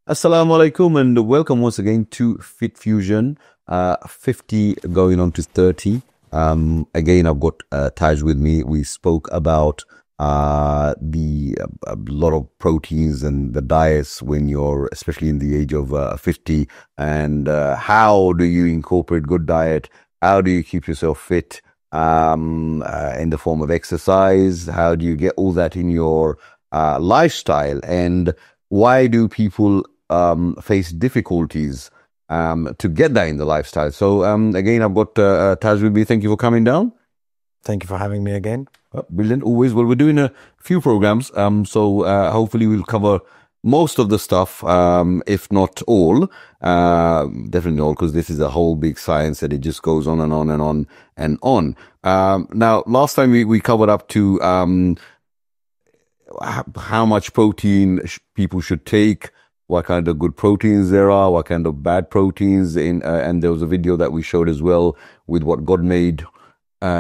Assalamu alaikum and welcome once again to Fit Fusion. 50 going on to 30. Again, I've got Taj with me. We spoke about the a lot of proteins and the diets when you're especially in the age of 50, and how do you incorporate good diet? How do you keep yourself fit in the form of exercise? How do you get all that in your lifestyle? And why do people face difficulties to get that in the lifestyle? So again, I've got Taj with me. Thank you for coming down. Thank you for having me again. Brilliant, always. Well, we're doing a few programs, so hopefully we'll cover most of the stuff, if not all. Definitely all, because this is a whole big science that it just goes on and on and on and on. Now, last time we covered up to how much protein people should take, what kind of good proteins there are, what kind of bad proteins and there was a video that we showed as well with what God made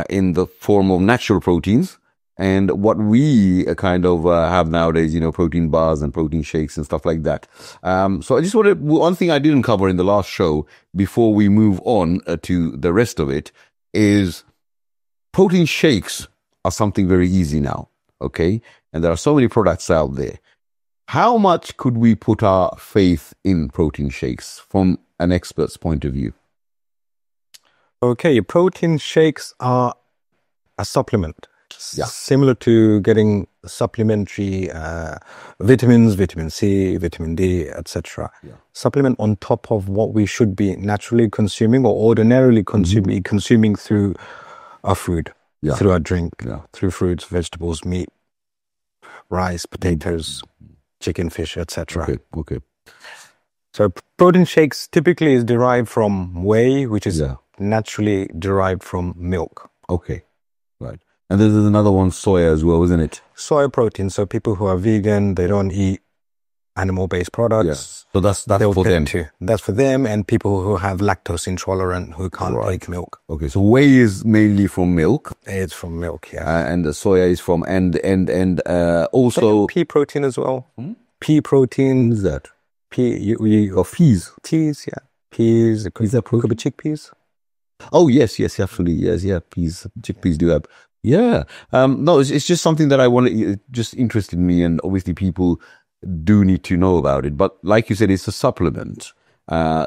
in the form of natural proteins, and what we kind of have nowadays, protein bars and protein shakes and stuff like that. So I just wanted, one thing I didn't cover in the last show before we move on to the rest of it is protein shakes are something very easy now. Okay. And there are so many products out there. How much could we put our faith in protein shakes from an expert's point of view? Okay, protein shakes are a supplement. Yeah. Similar to getting supplementary vitamins, vitamin C, vitamin D, etc. Yeah. Supplement on top of what we should be naturally consuming or ordinarily consuming through our food, through our drink, through fruits, vegetables, meat, rice, potatoes, chicken, fish, etc. Okay. So protein shakes typically is derived from whey, which is naturally derived from milk. Okay, right. And there's another one, soya as well, isn't it? Soy protein. So people who are vegan, they don't eat animal-based products. So that's for them. That's for them, and people who have lactose intolerant who can't take milk. Okay, so whey is mainly from milk. It's from milk, yeah. And the soya is from and also pea protein as well. Pea protein. What is that? Pea. Or peas. Peas, yeah. Peas. Is that could be chickpeas. Oh yes, absolutely, yes, peas, chickpeas do have. Yeah. No, it's just something that I wanted. It just interested me, and obviously people do need to know about it. But like you said, it's a supplement,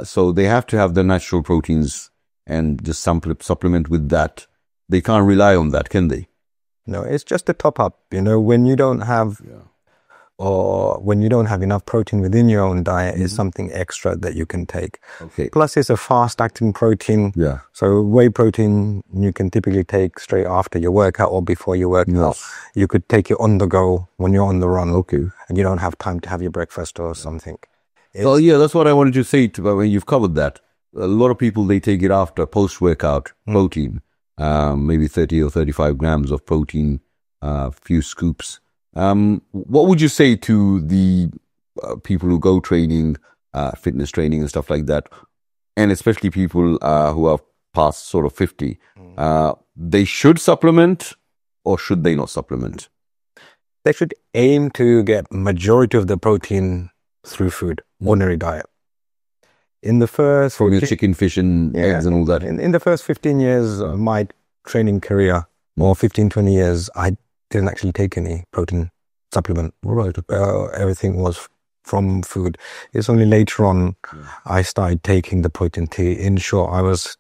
so they have to have the natural proteins and just supplement with that. They can't rely on that, can they? No, it's just a top up. When you don't have, or when you don't have enough protein within your own diet, is something extra that you can take. Okay. Plus, it's a fast-acting protein. Yeah. So whey protein you can typically take straight after your workout or before you work out. You could take it on the go when you're on the run. Okay. And you don't have time to have your breakfast or something. Well, that's what I wanted to say. When you've covered that, a lot of people, they take it after post-workout protein, maybe 30 or 35 grams of protein, few scoops. What would you say to the people who go training, fitness training and stuff like that, and especially people who are past sort of 50? They should supplement, or should they not supplement? They should aim to get majority of the protein through food, ordinary diet. In the first... From your chicken, fish and eggs and all that? In the first 15 years of my training career, or 15, 20 years, I didn't actually take any protein supplement. Right. Everything was from food. It's only later on I started taking the protein to ensure I was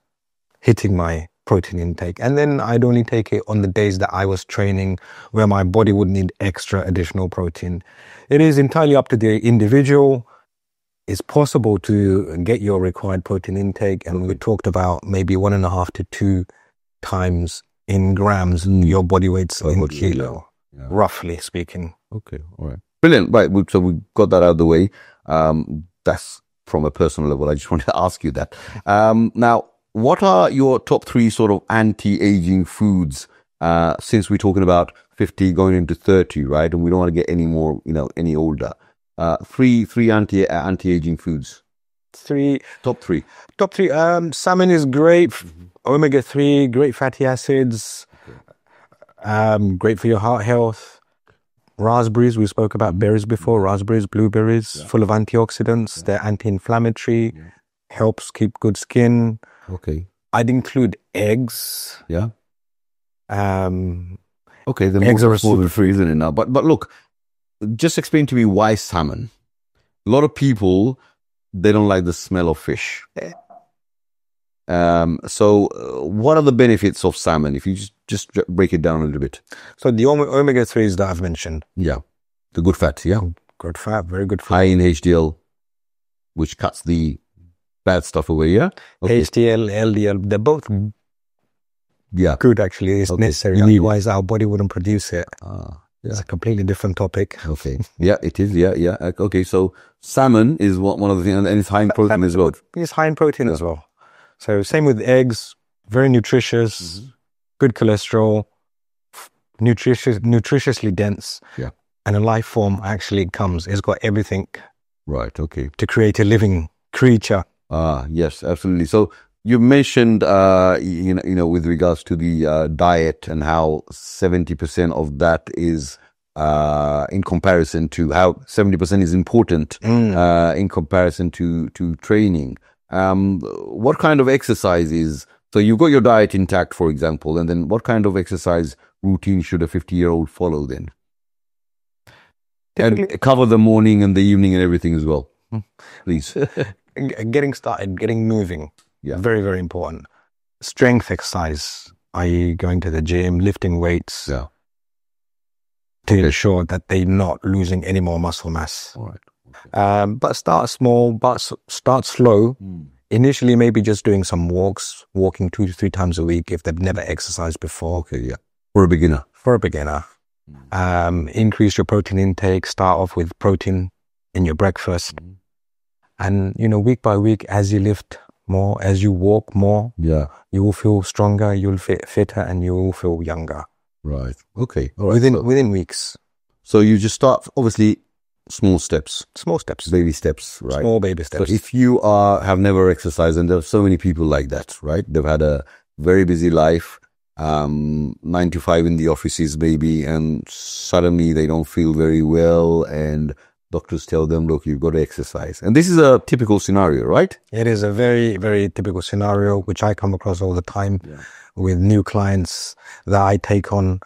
hitting my protein intake. And then I'd only take it on the days that I was training where my body would need extra additional protein. It is entirely up to the individual. It's possible to get your required protein intake, and we talked about maybe 1.5 to 2 times in grams your body weight's in kilo, roughly speaking. Okay, all right. Brilliant. Right, so we got that out of the way. That's from a personal level. I just wanted to ask you that. Now, what are your top 3 sort of anti-aging foods, since we're talking about 50 going into 30, right? And we don't want to get any more, any older. Three anti-aging foods. Top three. Salmon is great. Omega-3, great fatty acids, great for your heart health. raspberries. We spoke about berries before. Raspberries, blueberries, full of antioxidants. They're anti-inflammatory, helps keep good skin. Okay. I'd include eggs. Yeah. Okay, the eggs are more than free, isn't it now? But look, just explain to me why salmon. A lot of people, they don't like the smell of fish. So what are the benefits of salmon? If you just break it down a little bit. So the omega-3s that I've mentioned. Yeah. The good fat, yeah. Good fat, very good fat. High in HDL, which cuts the bad stuff away, yeah? Okay. HDL, LDL, they're both good actually. It's necessary. Otherwise our body wouldn't produce it. It's a completely different topic. Okay. Yeah, it is. Yeah. Okay, so salmon is one of the things, and it's high in protein as well. It's high in protein as well. So same with eggs, very nutritious, good cholesterol, nutritiously dense. Yeah. And a life form actually it's got everything. Right, okay. To create a living creature. Yes, absolutely. So you mentioned, with regards to the diet and how 70% of that is in comparison to how 70% is important in comparison to training. What kind of exercises? So you've got your diet intact, for example, and then what kind of exercise routine should a 50-year-old follow then? And cover the morning and the evening and everything as well, please. Getting started, getting moving. Yeah. Very, very important. Strength exercise, i.e. going to the gym, lifting weights. Yeah. To ensure that they're not losing any more muscle mass. All right. But start small, but start slow. Initially, maybe just doing some walking 2 to 3 times a week if they've never exercised before. Okay, yeah. For a beginner. Increase your protein intake. Start off with protein in your breakfast. And, week by week, as you lift more, as you walk more, you will feel stronger, you'll feel fitter, and you will feel younger. Right. Okay. All right. Within weeks. So you just start, obviously, small steps. Baby steps, right? Small baby steps. So if you have never exercised, and there are so many people like that, right? They've had a very busy life, 9 to 5 in the offices maybe, and suddenly they don't feel very well, and doctors tell them, look, you've got to exercise. And this is a typical scenario, right? It is a very, very typical scenario, which I come across all the time with new clients that I take on.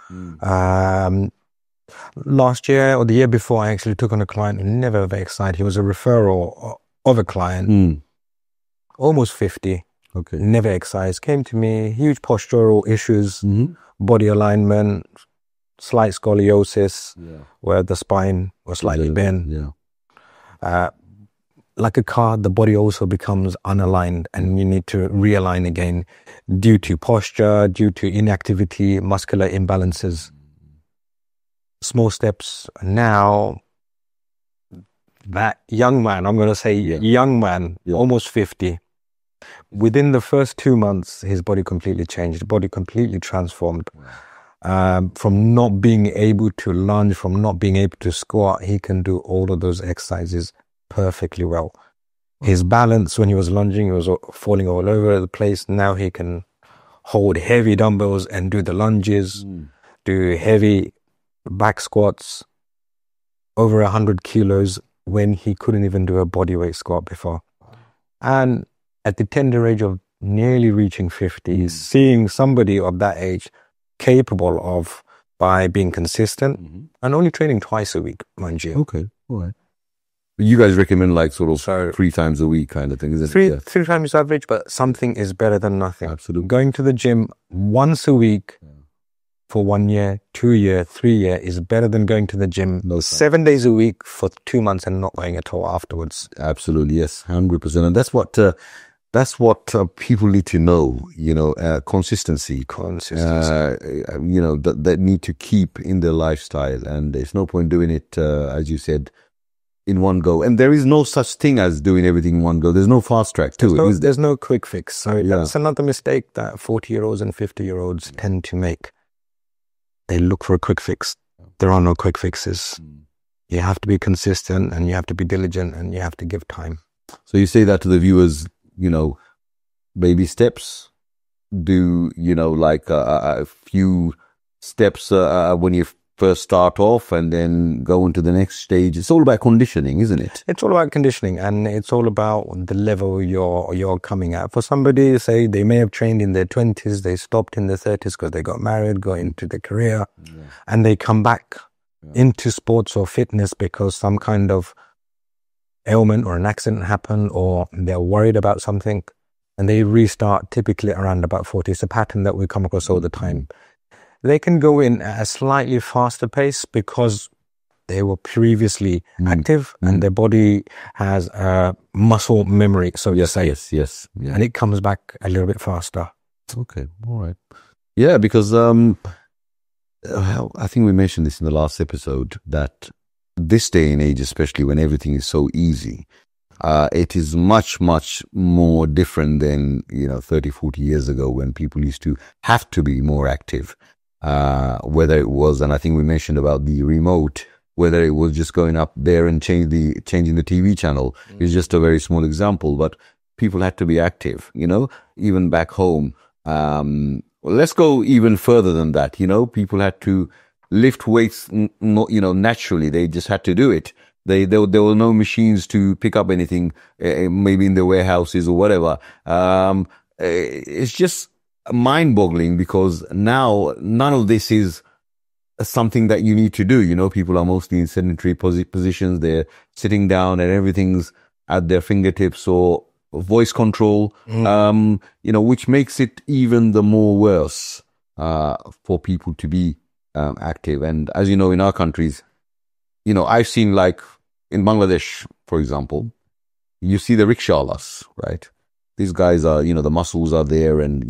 Last year or the year before, I actually took on a client who never exercised. He was a referral of a client, almost 50, never exercised, came to me, huge postural issues, body alignment, slight scoliosis, where the spine was slightly bent. Like a car, the body also becomes unaligned, and you need to realign again due to posture, due to inactivity, muscular imbalances. Small steps. Now, that young man, I'm going to say young man, almost 50, within the first 2 months, his body completely changed, the body completely transformed. From not being able to lunge, from not being able to squat, he can do all of those exercises perfectly well. His balance when he was lunging, he was falling all over the place. Now he can hold heavy dumbbells and do the lunges, do heavy back squats, over 100 kilos when he couldn't even do a bodyweight squat before. And at the tender age of nearly reaching 50, seeing somebody of that age capable of, by being consistent and only training twice a week, mind you. Okay, all right. You guys recommend like sort of 3 times a week kind of thing, is it? 3 times average, but something is better than nothing. Absolutely. Going to the gym once a week for 1 year, 2 year, 3 year is better than going to the gym 7 days a week for 2 months and not going at all afterwards. Absolutely, yes, 100%. And that's what people need to know, consistency. That need to keep in their lifestyle. And there's no point doing it, as you said, in one go. And there is no such thing as doing everything in one go. There's no fast track to it. There's no quick fix. So that's another mistake that 40-year-olds and 50-year-olds tend to make. They look for a quick fix. There are no quick fixes. You have to be consistent, and you have to be diligent, and you have to give time. So you say that to the viewers, baby steps, do, like a few steps when you're first start off and then go into the next stage? It's all about conditioning, isn't it? It's all about conditioning, and it's all about the level you're coming at. For somebody, say they may have trained in their 20s, they stopped in their 30s because they got married, got into their career, and they come back into sports or fitness because some kind of ailment or an accident happened, or they're worried about something, and they restart typically around about 40. It's a pattern that we come across all the time. They can go in at a slightly faster pace because they were previously active, and their body has a muscle memory, so to say. Yes. And it comes back a little bit faster. Okay, all right. Yeah, because I think we mentioned this in the last episode, that this day and age, especially when everything is so easy, it is much, much more different than, 30, 40 years ago when people used to have to be more active. Whether it was, and I think we mentioned about the remote, whether it was just going up there and changing the TV channel is just a very small example, but people had to be active, even back home. Let's go even further than that. People had to lift weights, naturally. They just had to do it. There were no machines to pick up anything, maybe in the warehouses or whatever. It's just mind-boggling because now none of this is something that you need to do. People are mostly in sedentary positions. They're sitting down and everything's at their fingertips, or voice control, which makes it even the more worse for people to be active. And as you know, in our countries, I've seen, like in Bangladesh, for example, you see the rickshawas, right? These guys are, the muscles are there, and,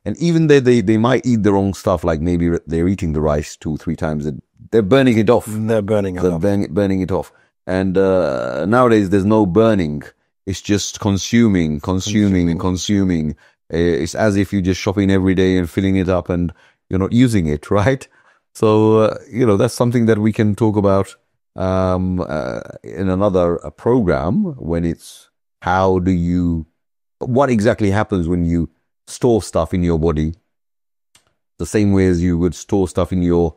and even they might eat the wrong stuff, like maybe they're eating the rice 2-3 times. They're burning it off. Burning it off. And nowadays, there's no burning. It's just consuming. It's as if you're just shopping every day and filling it up and you're not using it, right? So, that's something that we can talk about in another program, when it's what exactly happens when you store stuff in your body, the same way as you would store stuff in your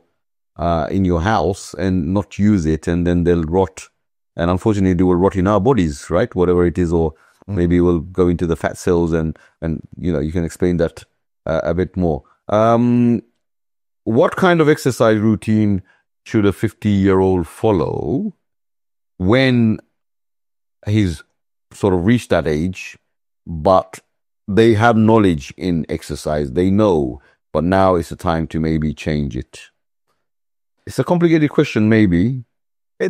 house and not use it, and then they'll rot. And unfortunately, they will rot in our bodies, right? Whatever it is, or maybe we'll go into the fat cells, and you can explain that a bit more. What kind of exercise routine should a 50-year-old follow when he's sort of reached that age, but they have knowledge in exercise? They know, but now it's the time to maybe change it. It's a complicated question, maybe,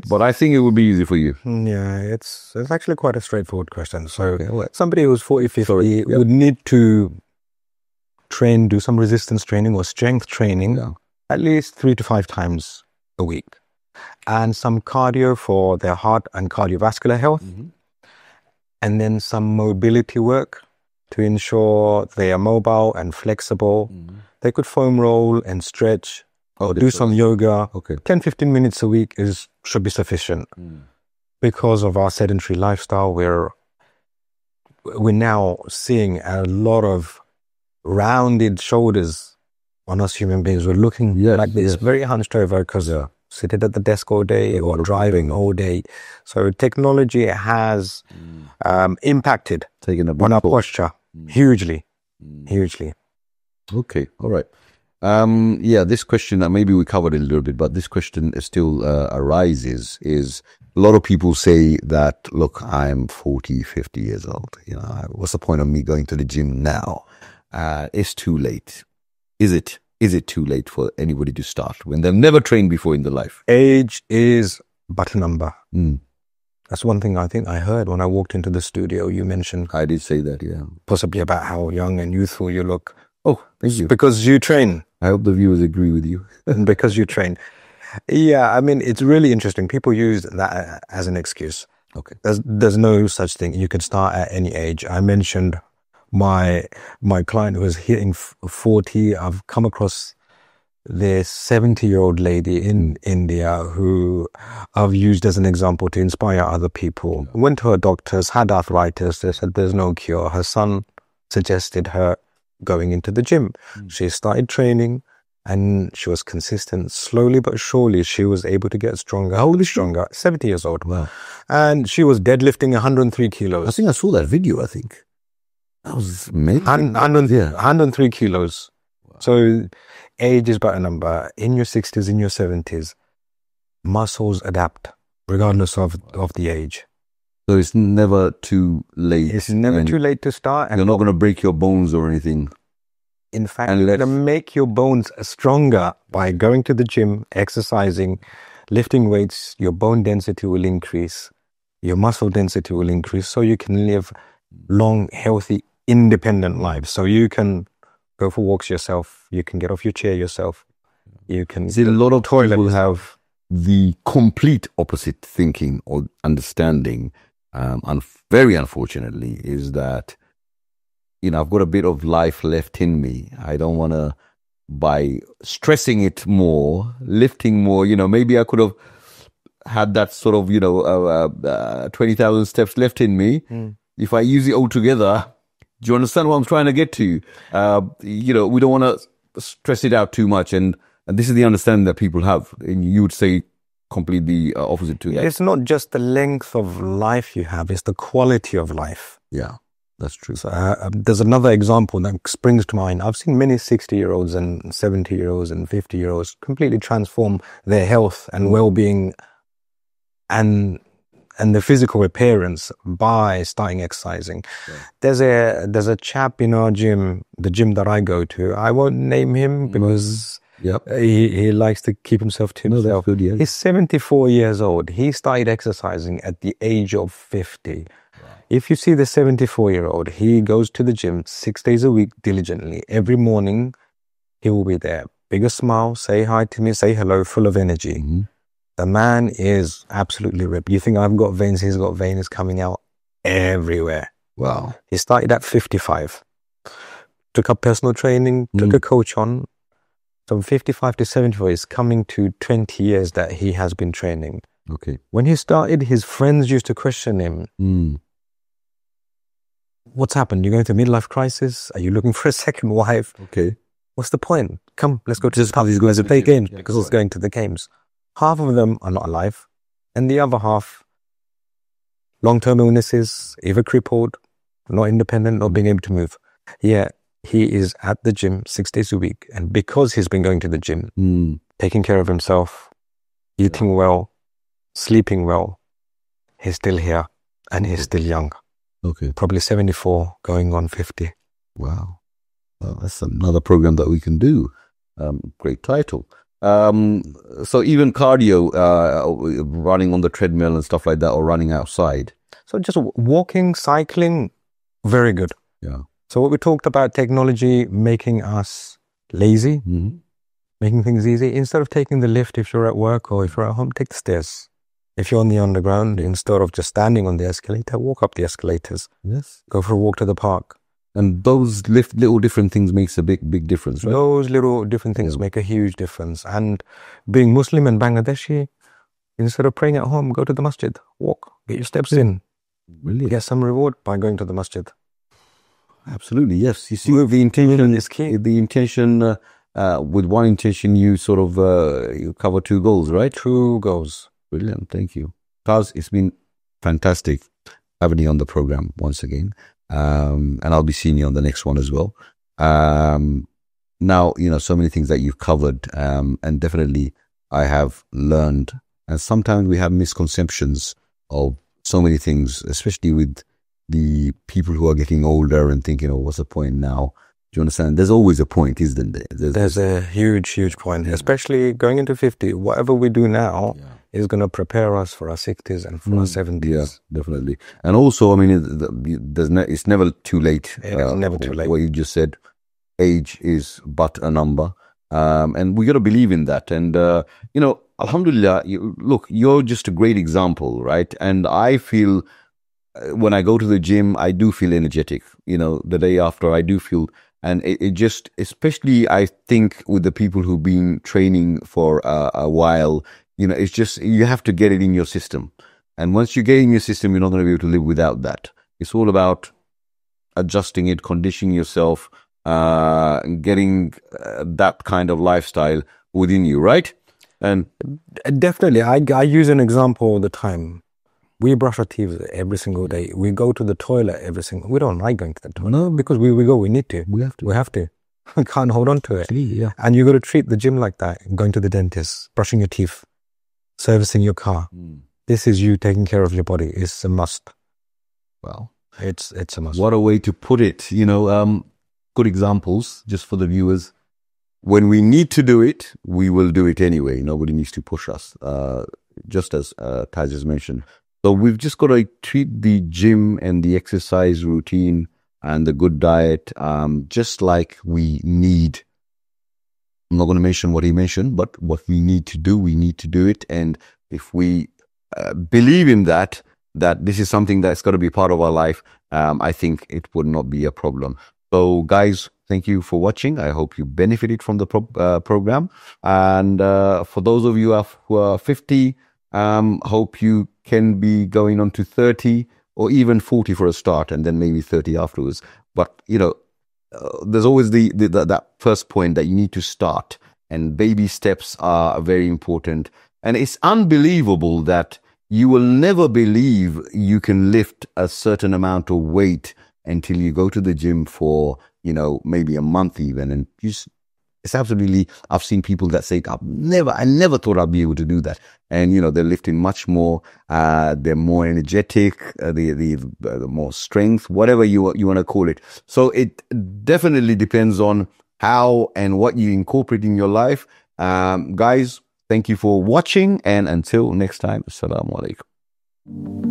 but I think it would be easy for you. Yeah, it's actually quite a straightforward question. So somebody who's 40, 50 would need to do some resistance training or strength training at least 3 to 5 times a week, and some cardio for their heart and cardiovascular health, and then some mobility work to ensure they are mobile and flexible. They could foam roll and stretch, or do some yoga. 10-15 minutes a week should be sufficient. Because of our sedentary lifestyle, we're now seeing a lot of rounded shoulders on us human beings. We're looking like this, very hunched over, because sitting at the desk all day or driving all day. So technology has impacted on our posture hugely. Okay, all right. This question, maybe we covered it a little bit, but this question still arises, is a lot of people say that, look, I'm 40, 50 years old. What's the point of me going to the gym now? It's too late. Is it too late for anybody to start when they've never trained before in their life? Age is but a number. That's one thing I think I heard when I walked into the studio. You mentioned. I did say that, yeah. Possibly about how young and youthful you look. Oh, thank you. Because you train. I hope the viewers agree with you. Because you train. Yeah, I mean, it's really interesting. People use that as an excuse. Okay. There's no such thing. You can start at any age. I mentioned my client who was hitting 40. I've come across this 70-year-old lady in India who I've used as an example to inspire other people. Went to her doctors, had arthritis. They said there's no cure. Her son suggested her going into the gym. She started training. And she was consistent. Slowly but surely, she was able to get stronger. How old is she? Stronger. 70 years old. Wow. And she was deadlifting 103 kilos. I think I saw that video, I think. That was amazing. 103 kilos. Wow. So age is but a number. In your 60s, in your 70s, muscles adapt regardless of the age. So it's never too late. It's never too late to start. And you're not going to break your bones or anything. In fact, you're going to make your bones stronger by going to the gym, exercising, lifting weights. Your bone density will increase. Your muscle density will increase, so you can live long, healthy, independent lives. So you can go for walks yourself. You can get off your chair yourself. You can. See, a lot of people have the complete opposite thinking or understanding. Very unfortunately, is that, I've got a bit of life left in me. I don't want to, by stressing it more, lifting more, maybe I could have had that sort of, 20,000 steps left in me. If I use it all together, do you understand what I'm trying to get to? We don't want to stress it out too much. And this is the understanding that people have. And you would say completely opposite to that. It's not just the length of life you have, it's the quality of life. Yeah. That's true. So, there's another example that springs to mind. I've seen many 60-year-olds and 70-year-olds and 50-year-olds completely transform their health and well-being and the physical appearance by starting exercising. Yeah. There's a chap in our gym, the gym that I go to. I won't name him because he likes to keep himself to himself. Good, yeah. He's 74 years old. He started exercising at the age of 50. If you see the 74-year-old, he goes to the gym 6 days a week diligently. Every morning, he will be there. Biggest smile, say hi to me, say hello, full of energy. Mm-hmm. The man is absolutely ripped. You think I've got veins, he's got veins coming out everywhere. Wow. He started at 55. Took up personal training, took a coach on. From 55 to 74 is coming to 20 years that he has been training. Okay. When he started, his friends used to question him. What's happened? You're going through a midlife crisis? Are you looking for a second wife? Okay. What's the point? Come, let's go to this pub. He's going to play games because he's going to the games. Half of them are not alive. And the other half, long-term illnesses, either crippled, not independent, not being able to move. Yeah, he is at the gym 6 days a week. And because he's been going to the gym, taking care of himself, eating well, sleeping well, he's still here and he's still young. Okay. Probably 74, going on 50. Wow. Well, that's another program that we can do. Great title. So even cardio, running on the treadmill and stuff like that, or running outside. So just walking, cycling, very good. Yeah. So what we talked about, technology making us lazy, making things easy. Instead of taking the lift if you're at work or if you're at home, take the stairs. If you're on the underground, instead of just standing on the escalator, walk up the escalators. Yes. Go for a walk to the park. And those little different things makes a big difference, right? Those little different things make a huge difference. And being Muslim and Bangladeshi, instead of praying at home, go to the masjid, walk, get your steps in. Really? Get some reward by going to the masjid. Absolutely, yes. You see, the intention is key. The intention, with one intention, you sort of you cover two goals, right? 2 goals. Brilliant, thank you. Kaz, it's been fantastic having you on the program once again. And I'll be seeing you on the next one as well. Now, so many things that you've covered, and definitely I have learned. And sometimes we have misconceptions of so many things, especially with the people who are getting older and thinking, what's the point now? Do you understand? There's always a point, isn't there? There's a huge point, especially going into 50. Whatever we do now is going to prepare us for our 60s and for our 70s. Yeah, definitely. And also, I mean, it's never too late. It's never too late. What you just said, age is but a number. And we got to believe in that. And, alhamdulillah, look, you're just a great example, right? And I feel, when I go to the gym, I do feel energetic. The day after, I do feel. And it just, especially I think with the people who've been training for a while, it's just, you have to get it in your system. And once you get in your system, you're not going to be able to live without that. It's all about adjusting it, conditioning yourself, getting that kind of lifestyle within you, right? And definitely, I use an example all the time. We brush our teeth every single day. We go to the toilet we don't like going to the toilet. No, because we go, we need to. we have to. We have to. We can't hold on to it. Yeah. And you got to treat the gym like that. Going to the dentist, brushing your teeth, servicing your car. This is you taking care of your body. It's a must. Well, it's a must. What a way to put it. You know, good examples just for the viewers. When we need to do it, we will do it anyway. Nobody needs to push us, just as Taj has mentioned. So we've just got to treat the gym and the exercise routine and the good diet just like we need. I'm not going to mention what he mentioned, but what we need to do it. And if we believe in that this is something that's got to be part of our life, I think it would not be a problem. So guys, thank you for watching. I hope you benefited from the program. And for those of you who are 50, hope you can be going on to 30 or even 40 for a start, and then maybe 30 afterwards. But, you know, there's always that first point that you need to start, and baby steps are very important. And it's unbelievable that you will never believe you can lift a certain amount of weight until you go to the gym for, you know, maybe a month even. And it's absolutely, I've seen people that say, I never thought I'd be able to do that. And, you know, they're lifting much more, they're more energetic, the more strength, whatever you want to call it. So it definitely depends on how and what you incorporate in your life. Guys, thank you for watching, and until next time, Assalamu alaikum.